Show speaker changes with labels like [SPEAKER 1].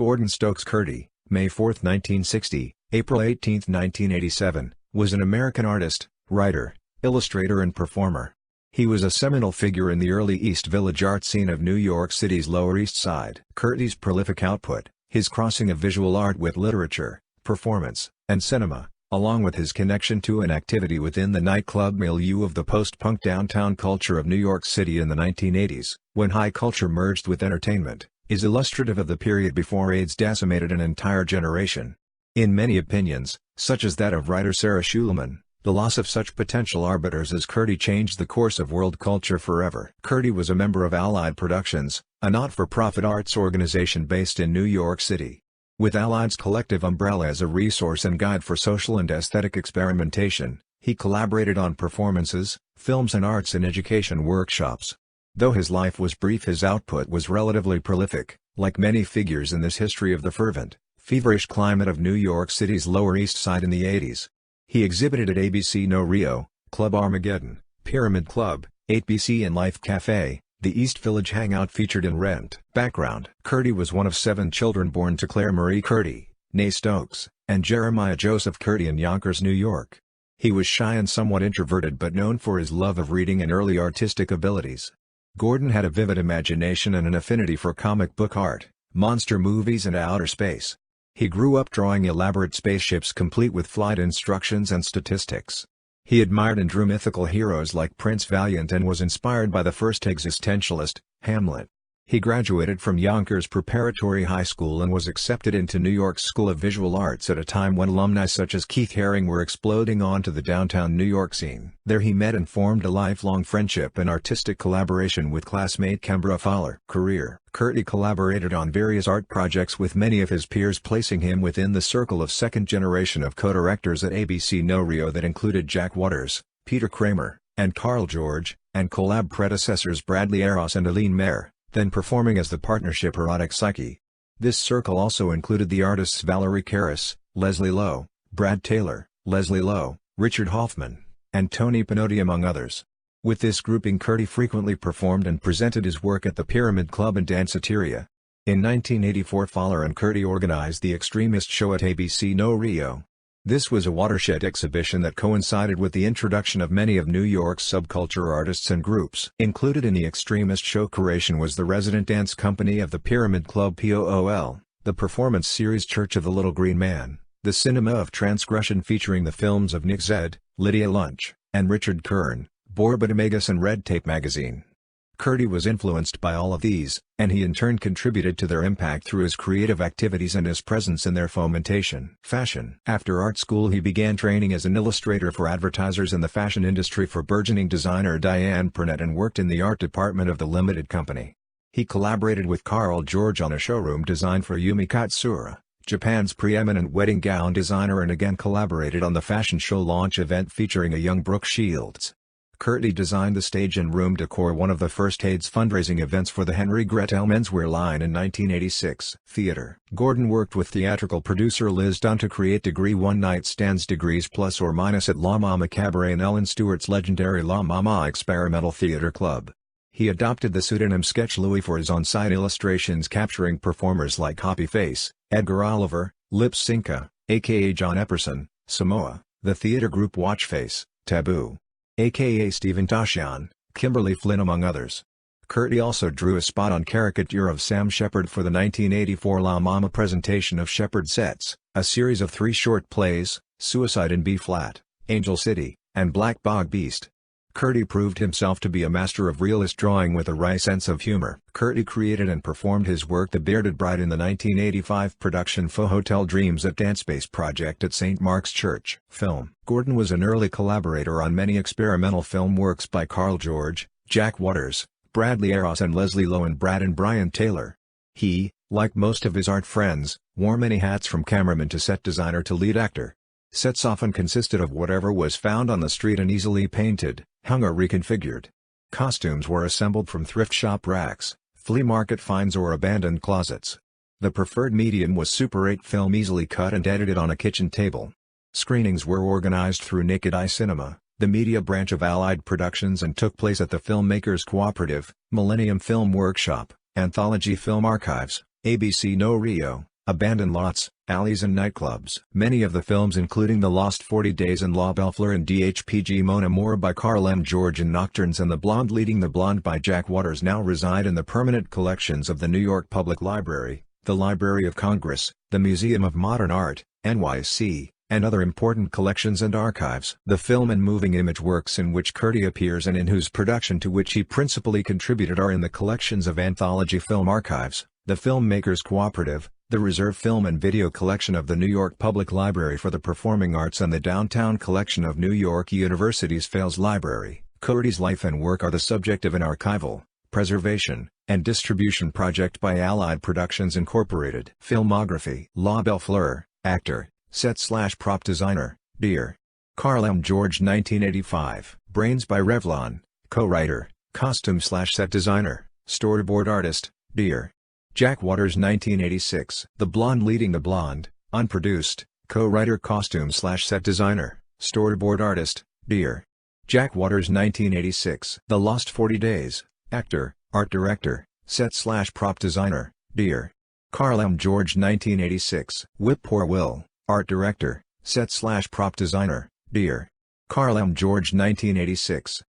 [SPEAKER 1] Gordon Stokes Kurtti, May 4, 1960, April 18, 1987, was an American artist, writer, illustrator and performer. He was a seminal figure in the early East Village art scene of New York City's Lower East Side. Kurtti's prolific output, his crossing of visual art with literature, performance, and cinema, along with his connection to and activity within the nightclub milieu of the post-punk downtown culture of New York City in the 1980s, when high culture merged with entertainment, is illustrative of the period before AIDS decimated an entire generation. In many opinions, such as that of writer Sarah Schulman, the loss of such potential arbiters as Kurtti changed the course of world culture forever. Kurtti was a member of Allied Productions, a not-for-profit arts organization based in New York City. With Allied's collective umbrella as a resource and guide for social and aesthetic experimentation, he collaborated on performances, films and arts and education workshops. Though his life was brief, his output was relatively prolific, like many figures in this history of the fervent, feverish climate of New York City's Lower East Side in the 80s. He exhibited at ABC No Rio, Club Armageddon, Pyramid Club, 8BC and Life Cafe, the East Village hangout featured in Rent. Background: Kurtti was one of 7 children born to Claire Marie Kurtti, née Stokes, and Jeremiah Joseph Kurtti in Yonkers, New York. He was shy and somewhat introverted but known for his love of reading and early artistic abilities. Gordon had a vivid imagination and an affinity for comic book art, monster movies and outer space. He grew up drawing elaborate spaceships complete with flight instructions and statistics. He admired and drew mythical heroes like Prince Valiant and was inspired by the first existentialist, Hamlet. He graduated from Yonkers Preparatory High School and was accepted into New York's School of Visual Arts at a time when alumni such as Keith Haring were exploding onto the downtown New York scene. There he met and formed a lifelong friendship and artistic collaboration with classmate Kembra Fowler. Career: Kurtti collaborated on various art projects with many of his peers, placing him within the circle of second generation of co-directors at ABC No Rio that included Jack Waters, Peter Kramer, and Carl George, and collab predecessors Bradley Eros and Eileen Mayer, then performing as the partnership Erotic Psyche. This circle also included the artists Valerie Karras, Leslie Lowe, Brad Taylor, Leslie Lowe, Richard Hoffman, and Tony Pinotti among others. With this grouping, Kurtti frequently performed and presented his work at the Pyramid Club and Danceteria. In 1984, Fowler and Kurtti organized the Extremist Show at ABC No Rio. This was a watershed exhibition that coincided with the introduction of many of New York's subculture artists and groups. Included in the Extremist Show curation was the resident dance company of the Pyramid Club POOL, the performance series Church of the Little Green Man, the Cinema of Transgression featuring the films of Nick Zedd, Lydia Lunch, and Richard Kern, Borbotomagus and Red Tape magazine. Kurtti was influenced by all of these, and he in turn contributed to their impact through his creative activities and his presence in their fomentation. Fashion: After art school he began training as an illustrator for advertisers in the fashion industry for burgeoning designer Diane Purnett and worked in the art department of the Limited Company. He collaborated with Carl George on a showroom design for Yumi Katsura, Japan's preeminent wedding gown designer, and again collaborated on the fashion show launch event featuring a young Brooke Shields. Kurtti designed the stage and room decor, one of the first AIDS fundraising events for the Henry Gretel menswear line in 1986. Theater: Gordon worked with theatrical producer Liz Dunn to create Degree One Night Stands Degrees Plus or Minus at La Mama Cabaret and Ellen Stewart's legendary La Mama Experimental Theater Club. He adopted the pseudonym Sketch Louis for his on-site illustrations, capturing performers like Hoppy Face, Edgar Oliver, Lip Synca, aka John Epperson, Samoa, the theater group Watchface, Taboo, aka Stephen Tashian, Kimberly Flynn among others. Kurtti also drew a spot on caricature of Sam Shepard for the 1984 La Mama presentation of Shepard Sets, a series of 3 short plays, Suicide in B-Flat, Angel City, and Black Bog Beast. Kurtti proved himself to be a master of realist drawing with a wry sense of humor. Kurtti created and performed his work The Bearded Bride in the 1985 production Faux Hotel Dreams at Dancebase Project at St. Mark's Church. Film: Gordon was an early collaborator on many experimental film works by Carl George, Jack Waters, Bradley Eros and Leslie Lowe and Brad and Brian Taylor. He, like most of his art friends, wore many hats from cameraman to set designer to lead actor. Sets often consisted of whatever was found on the street and easily painted, hung or reconfigured. Costumes were assembled from thrift shop racks, flea market finds or abandoned closets. The preferred medium was Super 8 film, easily cut and edited on a kitchen table. Screenings were organized through Naked Eye Cinema, the media branch of Allied Productions, and took place at the Filmmakers Cooperative, Millennium Film Workshop, Anthology Film Archives, ABC No Rio, Abandoned Lots, Alleys and Nightclubs. Many of the films including The Lost 40 Days and La Belle Fleur and DHPG Mon Amour by Carl M. George and Nocturnes and The Blonde Leading the Blonde by Jack Waters now reside in the permanent collections of the New York Public Library, the Library of Congress, the Museum of Modern Art, NYC, and other important collections and archives. The film and moving image works in which Kurtti appears and in whose production to which he principally contributed are in the collections of Anthology Film Archives, the Filmmakers Cooperative, the Reserve Film and Video Collection of the New York Public Library for the Performing Arts and the Downtown Collection of New York University's Fales Library. Kurtti's life and work are the subject of an archival, preservation, and distribution project by Allied Productions Incorporated. Filmography: La Belle Fleur, actor, set/prop designer, Dear. Carl M. George 1985. Brains by Revlon, co-writer, costume/set designer, storyboard artist, Dear. Jack Waters 1986. The Blonde Leading the Blonde, unproduced, co-writer costume/set designer, storyboard artist, Dear. Jack Waters 1986. The Lost 40 Days, actor, art director, set/prop designer, Dear. Carl M. George 1986. Whip Poor Will, art director, set/prop designer, Dear. Carl M. George 1986.